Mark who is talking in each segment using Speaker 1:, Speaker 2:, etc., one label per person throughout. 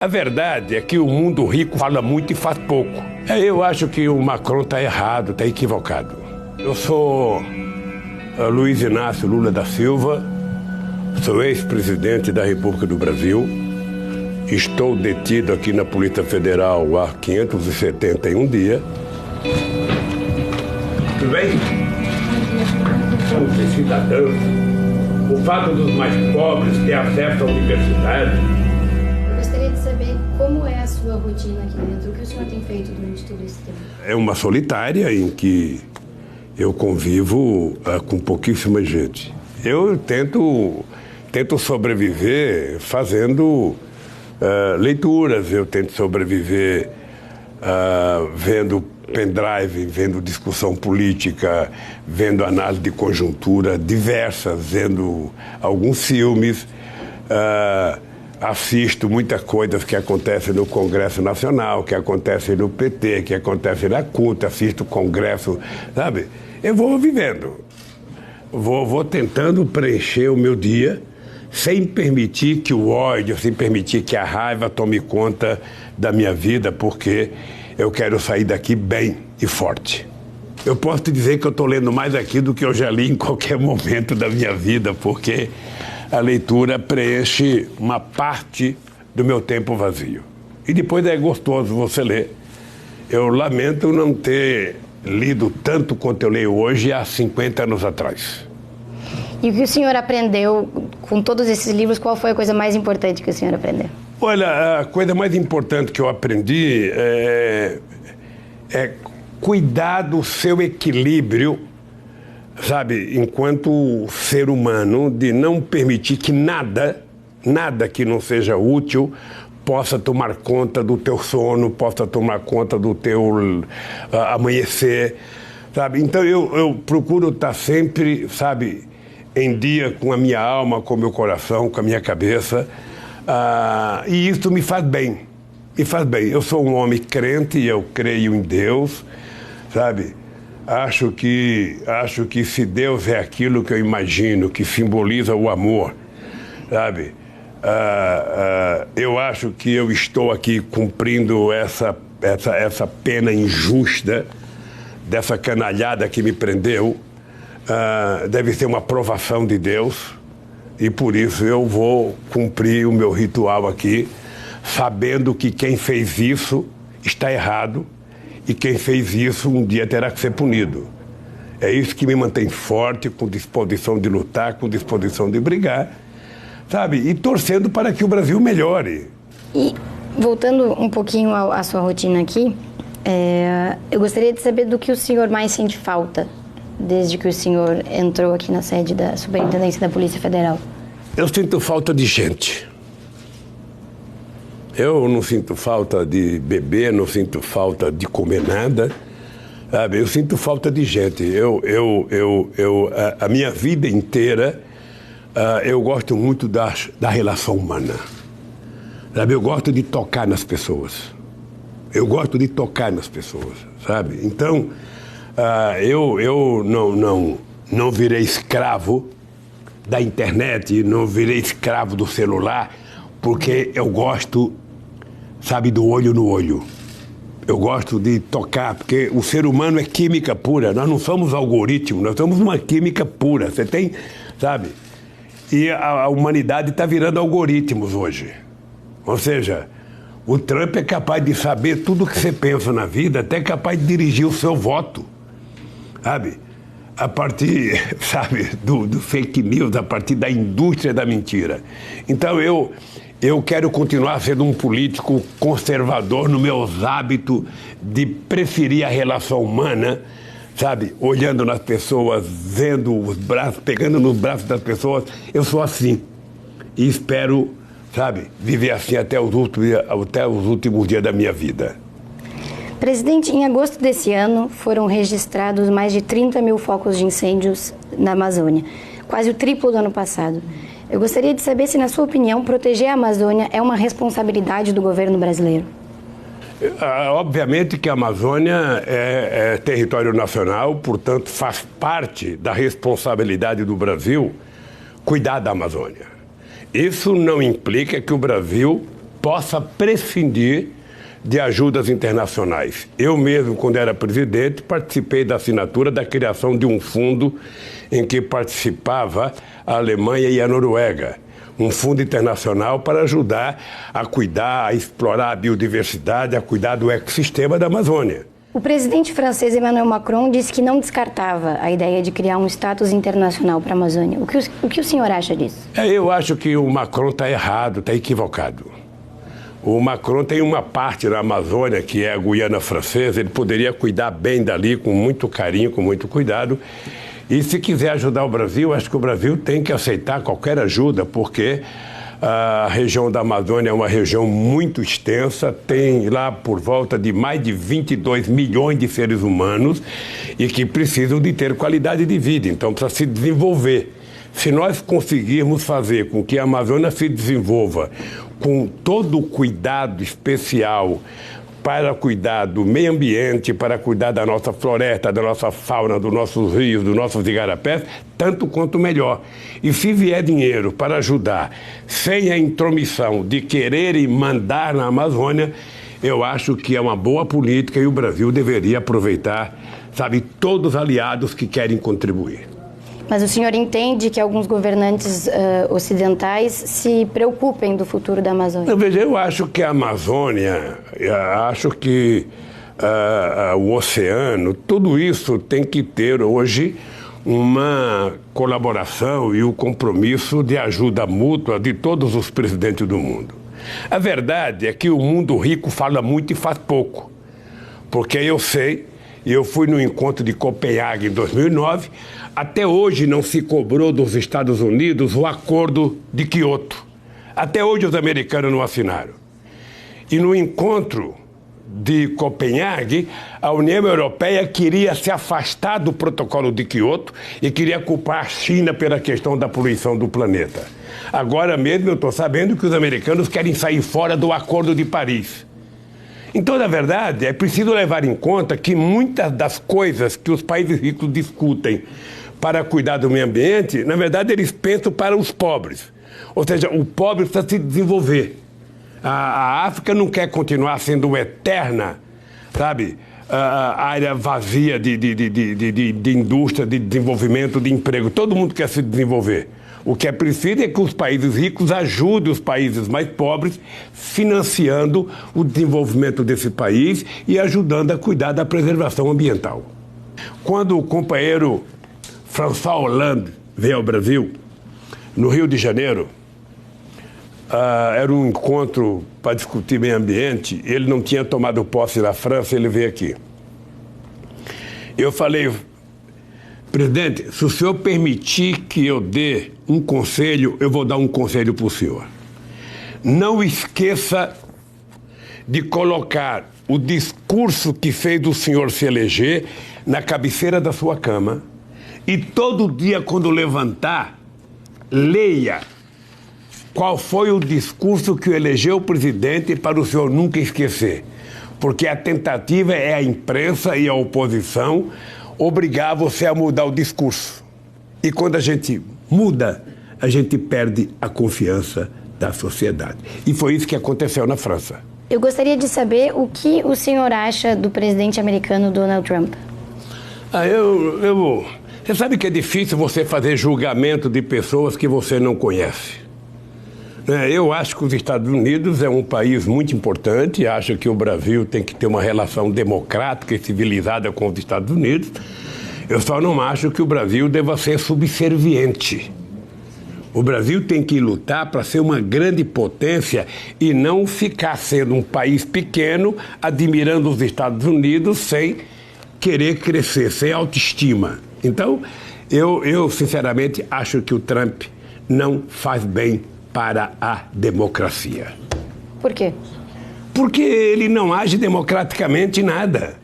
Speaker 1: A verdade é que o mundo rico fala muito e faz pouco. Eu acho que o Macron está errado, está equivocado. Eu sou Luiz Inácio Lula da Silva, sou ex-presidente da República do Brasil, estou detido aqui na Polícia Federal há 571 dias. Tudo bem? Somos cidadãos. O fato dos mais pobres ter acesso à universidade.
Speaker 2: Gostaria de saber como é a sua rotina aqui dentro, o que o senhor tem feito durante todo esse tempo?
Speaker 1: É uma solitária em que eu convivo com pouquíssima gente. Eu tento sobreviver fazendo leituras, eu tento sobreviver vendo pendrive, vendo discussão política, vendo análise de conjuntura diversas, vendo alguns filmes, assisto muitas coisas que acontecem no Congresso Nacional, que acontecem no PT, que acontecem na CUT, assisto congresso, sabe? Eu vou vivendo, vou tentando preencher o meu dia sem permitir que o ódio, sem permitir que a raiva tome conta da minha vida, porque eu quero sair daqui bem e forte. Eu posso te dizer que eu estou lendo mais aqui do que eu já li em qualquer momento da minha vida, porque a leitura preenche uma parte do meu tempo vazio. E depois é gostoso você ler. Eu lamento não ter lido tanto quanto eu leio hoje há 50 anos atrás.
Speaker 2: E o que o senhor aprendeu com todos esses livros? Qual foi a coisa mais importante que o senhor aprendeu?
Speaker 1: Olha, a coisa mais importante que eu aprendi é cuidar do seu equilíbrio, sabe, enquanto ser humano, de não permitir que nada que não seja útil possa tomar conta do teu sono, possa tomar conta do teu amanhecer, sabe? Então eu procuro estar sempre, sabe, em dia com a minha alma, com o meu coração, com a minha cabeça, e isso me faz bem, me faz bem. Eu sou um homem crente, eu creio em Deus, sabe? Acho que se Deus é aquilo que eu imagino, que simboliza o amor, sabe? Eu acho que eu estou aqui cumprindo essa pena injusta dessa canalhada que me prendeu. Deve ser uma aprovação de Deus e por isso eu vou cumprir o meu ritual aqui, sabendo que quem fez isso está errado e quem fez isso um dia terá que ser punido. É isso que me mantém forte, com disposição de lutar, com disposição de brigar, sabe? E torcendo para que o Brasil melhore.
Speaker 2: E voltando um pouquinho à sua rotina aqui, eu gostaria de saber do que o senhor mais sente falta desde que o senhor entrou aqui na sede da Superintendência da Polícia Federal.
Speaker 1: Eu sinto falta de gente. Eu não sinto falta de beber, não sinto falta de comer nada, sabe? Eu sinto falta de gente. A minha vida inteira, eu gosto muito da relação humana, sabe? Eu gosto de tocar nas pessoas. Eu gosto de tocar nas pessoas, sabe? Então, eu não virei escravo da internet, não virei escravo do celular, porque eu gosto, sabe, do olho no olho. Eu gosto de tocar, porque o ser humano é química pura. Nós não somos algoritmos, nós somos uma química pura. Você tem, sabe? E a humanidade está virando algoritmos hoje. Ou seja, o Trump é capaz de saber tudo o que você pensa na vida, até capaz de dirigir o seu voto, sabe? A partir, sabe, do fake news, a partir da indústria da mentira. Então eu quero continuar sendo um político conservador nos meus hábitos de preferir a relação humana, sabe? Olhando nas pessoas, vendo os braços, pegando nos braços das pessoas. Eu sou assim. E espero, sabe, viver assim até os últimos dias da minha vida.
Speaker 2: Presidente, em agosto desse ano foram registrados mais de 30 mil focos de incêndios na Amazônia, quase o triplo do ano passado. Eu gostaria de saber se, na sua opinião, proteger a Amazônia é uma responsabilidade do governo brasileiro.
Speaker 1: Obviamente que a Amazônia é território nacional, portanto faz parte da responsabilidade do Brasil cuidar da Amazônia. Isso não implica que o Brasil possa prescindir de ajudas internacionais. Eu mesmo, quando era presidente, participei da assinatura da criação de um fundo em que participava a Alemanha e a Noruega. Um fundo internacional para ajudar a cuidar, a explorar a biodiversidade, a cuidar do ecossistema da Amazônia.
Speaker 2: O presidente francês Emmanuel Macron disse que não descartava a ideia de criar um status internacional para a Amazônia. O que o senhor acha disso?
Speaker 1: Eu acho que o Macron está errado, está equivocado. O Macron tem uma parte na Amazônia, que é a Guiana Francesa, ele poderia cuidar bem dali, com muito carinho, com muito cuidado. E se quiser ajudar o Brasil, acho que o Brasil tem que aceitar qualquer ajuda, porque a região da Amazônia é uma região muito extensa, tem lá por volta de mais de 22 milhões de seres humanos e que precisam de ter qualidade de vida, então precisa se desenvolver. Se nós conseguirmos fazer com que a Amazônia se desenvolva com todo o cuidado especial para cuidar do meio ambiente, para cuidar da nossa floresta, da nossa fauna, dos nossos rios, dos nossos igarapés, tanto quanto melhor. E se vier dinheiro para ajudar, sem a intromissão de querer e mandar na Amazônia, eu acho que é uma boa política e o Brasil deveria aproveitar, sabe, todos os aliados que querem contribuir.
Speaker 2: Mas o senhor entende que alguns governantes ocidentais se preocupem do futuro da Amazônia?
Speaker 1: Eu acho que a Amazônia, acho que o oceano, tudo isso tem que ter hoje uma colaboração e o compromisso de ajuda mútua de todos os presidentes do mundo. A verdade é que o mundo rico fala muito e faz pouco, porque eu sei, e eu fui no encontro de Copenhague em 2009, até hoje não se cobrou dos Estados Unidos o acordo de Kyoto. Até hoje os americanos não assinaram. E no encontro de Copenhague, a União Europeia queria se afastar do protocolo de Kyoto e queria culpar a China pela questão da poluição do planeta. Agora mesmo eu estou sabendo que os americanos querem sair fora do Acordo de Paris. Então, na verdade, é preciso levar em conta que muitas das coisas que os países ricos discutem para cuidar do meio ambiente, na verdade, eles pensam para os pobres. Ou seja, o pobre precisa se desenvolver. A África não quer continuar sendo eterna, sabe, a área vazia de indústria, de desenvolvimento, de emprego. Todo mundo quer se desenvolver. O que é preciso é que os países ricos ajudem os países mais pobres, financiando o desenvolvimento desse país e ajudando a cuidar da preservação ambiental. Quando o companheiro François Hollande veio ao Brasil, no Rio de Janeiro, era um encontro para discutir meio ambiente, ele não tinha tomado posse na França, ele veio aqui. Eu falei: presidente, se o senhor permitir que eu dê um conselho, eu vou dar um conselho para o senhor. Não esqueça de colocar o discurso que fez o senhor se eleger na cabeceira da sua cama e todo dia, quando levantar, leia qual foi o discurso que elegeu o presidente para o senhor nunca esquecer. Porque a tentativa é a imprensa e a oposição obrigar você a mudar o discurso. E quando a gente muda, a gente perde a confiança da sociedade. E foi isso que aconteceu na França.
Speaker 2: Eu gostaria de saber o que o senhor acha do presidente americano Donald Trump.
Speaker 1: Você sabe que é difícil você fazer julgamento de pessoas que você não conhece. Eu acho que os Estados Unidos é um país muito importante, acho que o Brasil tem que ter uma relação democrática e civilizada com os Estados Unidos. Eu só não acho que o Brasil deva ser subserviente. O Brasil tem que lutar para ser uma grande potência e não ficar sendo um país pequeno, admirando os Estados Unidos sem querer crescer, sem autoestima. Então, eu sinceramente acho que o Trump não faz bem para a democracia.
Speaker 2: Por quê?
Speaker 1: Porque ele não age democraticamente em nada.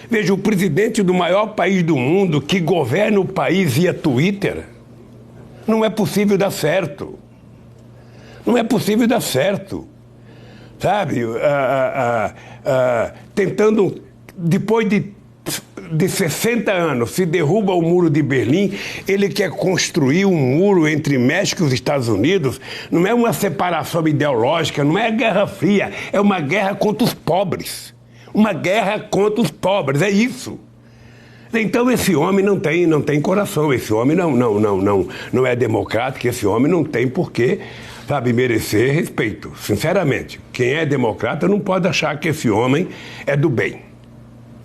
Speaker 1: Veja, o presidente do maior país do mundo que governa o país via Twitter, não é possível dar certo. Não é possível dar certo. Sabe? Tentando, depois de de 60 anos se derruba o muro de Berlim, ele quer construir um muro entre México e os Estados Unidos. Não é uma separação ideológica, não é Guerra Fria, é uma guerra contra os pobres. Uma guerra contra os pobres, é isso. Então esse homem não tem coração, esse homem não é democrático, esse homem não tem porquê, sabe, merecer respeito, sinceramente. Quem é democrata não pode achar que esse homem é do bem.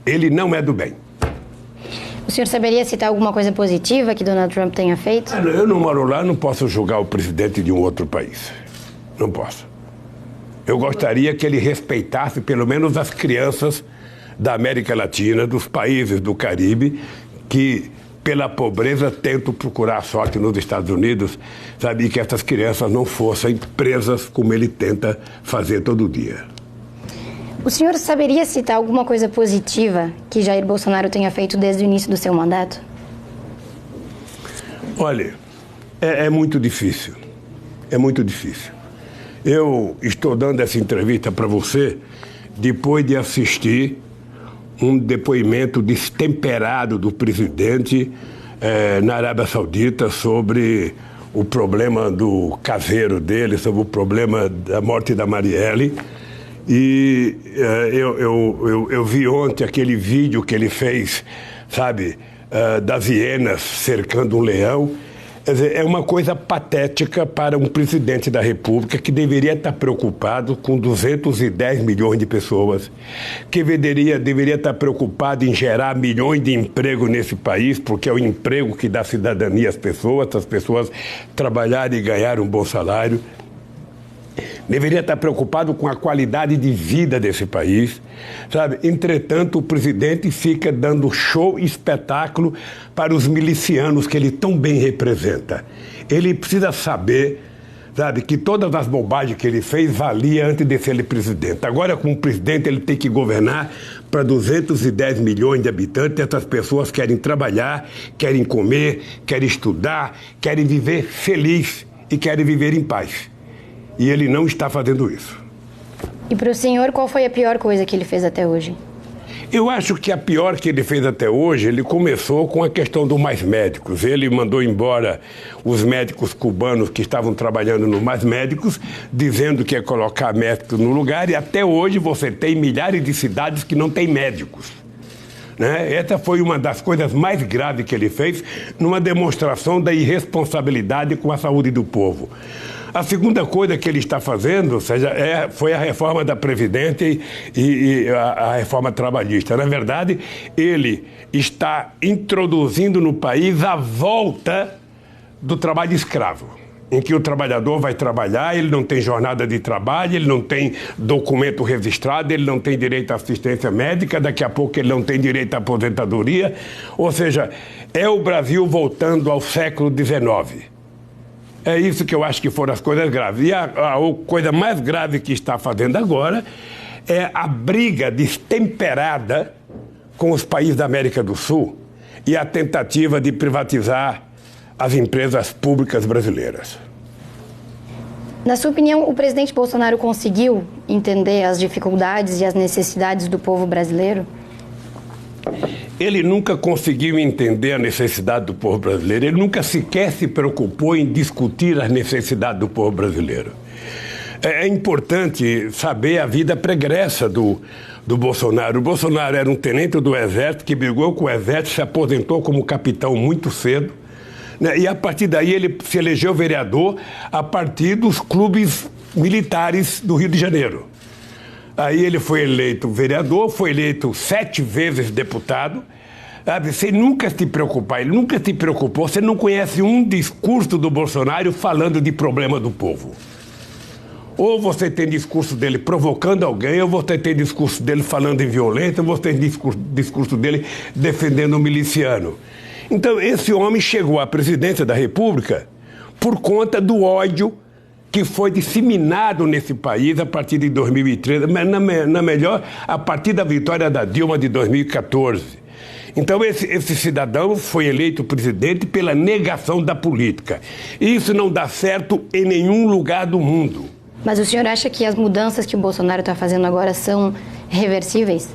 Speaker 1: Ele não é do bem.
Speaker 2: O senhor saberia citar alguma coisa positiva que Donald Trump tenha feito?
Speaker 1: Eu não moro lá, não posso julgar o presidente de um outro país. Não posso. Eu gostaria que ele respeitasse pelo menos as crianças da América Latina, dos países do Caribe, que pela pobreza tentam procurar a sorte nos Estados Unidos, sabe, que essas crianças não fossem presas como ele tenta fazer todo dia.
Speaker 2: O senhor saberia citar alguma coisa positiva que Jair Bolsonaro tenha feito desde o início do seu mandato?
Speaker 1: Olha, é muito difícil. É muito difícil. Eu estou dando essa entrevista para você depois de assistir um depoimento destemperado do presidente na Arábia Saudita sobre o problema do caseiro dele, sobre o problema da morte da Marielle. E eu vi ontem aquele vídeo que ele fez, sabe, das hienas cercando um leão. Quer dizer, é uma coisa patética para um presidente da República que deveria estar preocupado com 210 milhões de pessoas, que deveria estar preocupado em gerar milhões de empregos nesse país, porque é o emprego que dá cidadania às pessoas, as pessoas trabalharem e ganhar um bom salário. Deveria estar preocupado com a qualidade de vida desse país, sabe? Entretanto, o presidente fica dando show e espetáculo para os milicianos que ele tão bem representa. Ele precisa saber, sabe, que todas as bobagens que ele fez valia antes de ser presidente. Agora, como presidente, ele tem que governar para 210 milhões de habitantes. Essas pessoas querem trabalhar, querem comer, querem estudar, querem viver feliz e querem viver em paz. E ele não está fazendo isso.
Speaker 2: E para o senhor, qual foi a pior coisa que ele fez até hoje?
Speaker 1: Eu acho que a pior que ele fez até hoje, ele começou com a questão do Mais Médicos. Ele mandou embora os médicos cubanos que estavam trabalhando no Mais Médicos, dizendo que ia colocar médicos no lugar, e até hoje você tem milhares de cidades que não têm médicos. Né? Essa foi uma das coisas mais graves que ele fez, numa demonstração da irresponsabilidade com a saúde do povo. A segunda coisa que ele está fazendo, ou seja, foi a reforma da Previdência e a reforma trabalhista. Na verdade, ele está introduzindo no país a volta do trabalho escravo, em que o trabalhador vai trabalhar, ele não tem jornada de trabalho, ele não tem documento registrado, ele não tem direito à assistência médica, daqui a pouco ele não tem direito à aposentadoria. Ou seja, é o Brasil voltando ao século XIX. É isso que eu acho que foram as coisas graves. E a coisa mais grave que está fazendo agora é a briga destemperada com os países da América do Sul e a tentativa de privatizar as empresas públicas brasileiras.
Speaker 2: Na sua opinião, o presidente Bolsonaro conseguiu entender as dificuldades e as necessidades do povo brasileiro?
Speaker 1: Ele nunca conseguiu entender a necessidade do povo brasileiro. Ele nunca sequer se preocupou em discutir as necessidades do povo brasileiro. É importante saber a vida pregressa do Bolsonaro. O Bolsonaro era um tenente do Exército que brigou com o Exército, se aposentou como capitão muito cedo, né? E a partir daí ele se elegeu vereador a partir dos clubes militares do Rio de Janeiro. Aí ele foi eleito vereador, foi eleito 7 vezes deputado. Sabe? Sem nunca se preocupar, ele nunca se preocupou. Você não conhece um discurso do Bolsonaro falando de problema do povo. Ou você tem discurso dele provocando alguém, ou você tem discurso dele falando em violência, ou você tem discurso dele defendendo um miliciano. Então, esse homem chegou à presidência da República por conta do ódio que foi disseminado nesse país a partir de 2013, na melhor, a partir da vitória da Dilma de 2014. Então, esse cidadão foi eleito presidente pela negação da política. E isso não dá certo em nenhum lugar do mundo.
Speaker 2: Mas o senhor acha que as mudanças que o Bolsonaro está fazendo agora são reversíveis?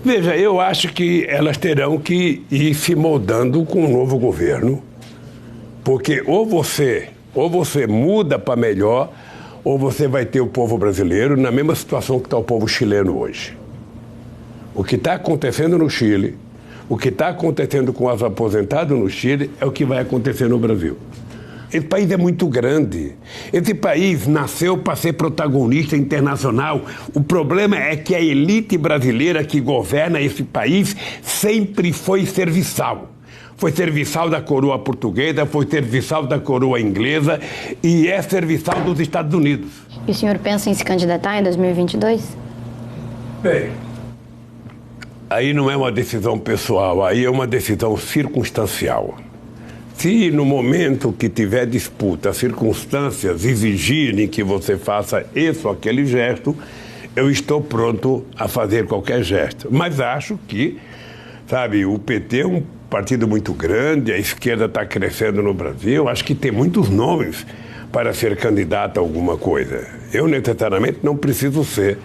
Speaker 1: Veja, eu acho que elas terão que ir se moldando com o novo governo, porque ou você muda para melhor, ou você vai ter o povo brasileiro na mesma situação que está o povo chileno hoje. O que está acontecendo no Chile, o que está acontecendo com os aposentados no Chile, é o que vai acontecer no Brasil. Esse país é muito grande. Esse país nasceu para ser protagonista internacional. O problema é que a elite brasileira que governa esse país sempre foi serviçal. Foi serviçal da coroa portuguesa, foi serviçal da coroa inglesa e é serviçal dos Estados Unidos.
Speaker 2: E o senhor pensa em se candidatar em 2022?
Speaker 1: Bem, aí não é uma decisão pessoal, aí é uma decisão circunstancial. Se no momento que tiver disputa, as circunstâncias exigirem que você faça esse ou aquele gesto, eu estou pronto a fazer qualquer gesto. Mas acho que, sabe, o PT é um partido muito grande, a esquerda está crescendo no Brasil, acho que tem muitos nomes para ser candidato a alguma coisa. Eu, necessariamente, não preciso ser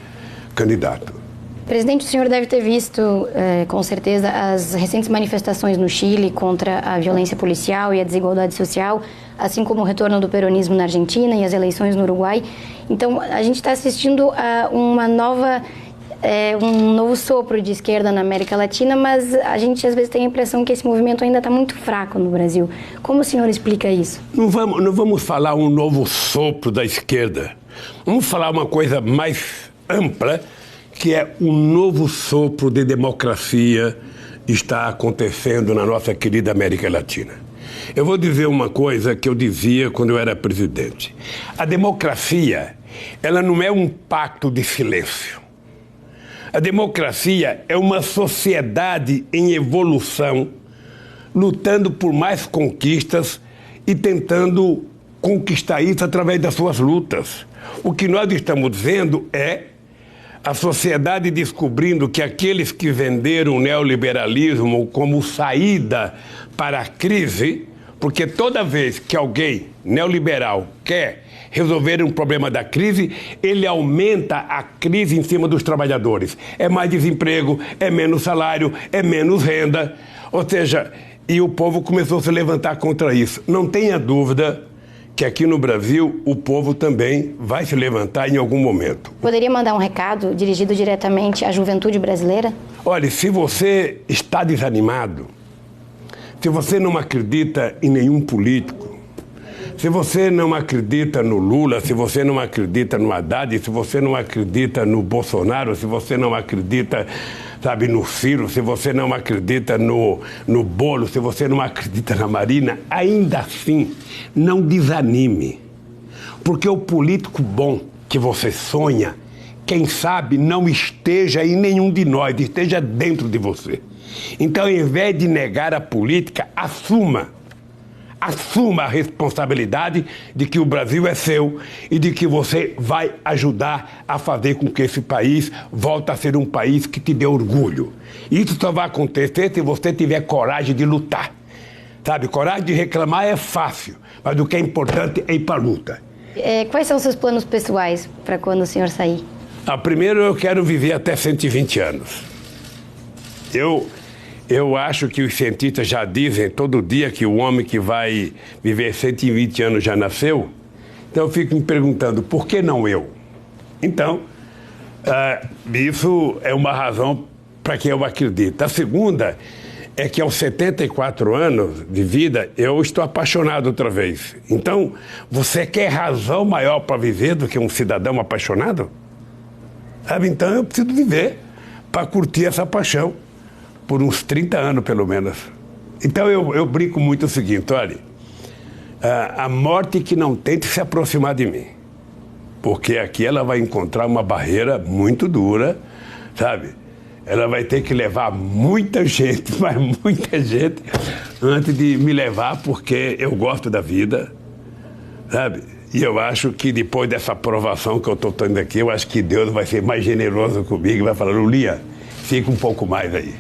Speaker 1: candidato.
Speaker 2: Presidente, o senhor deve ter visto, com certeza, as recentes manifestações no Chile contra a violência policial e a desigualdade social, assim como o retorno do peronismo na Argentina e as eleições no Uruguai. Então, a gente está assistindo a um novo sopro de esquerda na América Latina, mas a gente às vezes tem a impressão que esse movimento ainda está muito fraco no Brasil. Como o senhor explica isso?
Speaker 1: Não vamos falar um novo sopro da esquerda. Vamos falar uma coisa mais ampla, que é um novo sopro de democracia está acontecendo na nossa querida América Latina. Eu vou dizer uma coisa que eu dizia quando eu era presidente. A democracia, ela não é um pacto de silêncio. A democracia é uma sociedade em evolução, lutando por mais conquistas e tentando conquistar isso através das suas lutas. O que nós estamos vendo é a sociedade descobrindo que aqueles que venderam o neoliberalismo como saída para a crise, porque toda vez que alguém neoliberal quer resolver um problema da crise, ele aumenta a crise em cima dos trabalhadores. É mais desemprego, é menos salário, é menos renda. Ou seja, e o povo começou a se levantar contra isso. Não tenha dúvida que aqui no Brasil o povo também vai se levantar em algum momento.
Speaker 2: Poderia mandar um recado dirigido diretamente à juventude brasileira?
Speaker 1: Olha, se você está desanimado, se você não acredita em nenhum político, se você não acredita no Lula, se você não acredita no Haddad, se você não acredita no Bolsonaro, se você não acredita, sabe, no Ciro, se você não acredita no Bolo, se você não acredita na Marina, ainda assim, não desanime. Porque o político bom que você sonha, quem sabe não esteja em nenhum de nós, esteja dentro de você. Então, ao invés de negar a política, assuma a responsabilidade de que o Brasil é seu e de que você vai ajudar a fazer com que esse país volte a ser um país que te dê orgulho. Isso só vai acontecer se você tiver coragem de lutar. Sabe, coragem de reclamar é fácil, mas o que é importante é ir para a luta.
Speaker 2: Quais são os seus planos pessoais para quando o senhor sair?
Speaker 1: Primeiro, eu quero viver até 120 anos. Eu acho que os cientistas já dizem todo dia que o homem que vai viver 120 anos já nasceu. Então eu fico me perguntando, por que não eu? Então, isso é uma razão para que eu acredito. A segunda é que aos 74 anos de vida eu estou apaixonado outra vez. Então, você quer razão maior para viver do que um cidadão apaixonado? Sabe? Então eu preciso viver para curtir essa paixão. Por uns 30 anos, pelo menos. Então, eu brinco muito o seguinte, olha, a morte que não tente se aproximar de mim, porque aqui ela vai encontrar uma barreira muito dura, sabe? Ela vai ter que levar muita gente, mas muita gente, antes de me levar, porque eu gosto da vida, sabe? E eu acho que depois dessa aprovação que eu estou tendo aqui, eu acho que Deus vai ser mais generoso comigo e vai falar, Lulia, fica um pouco mais aí.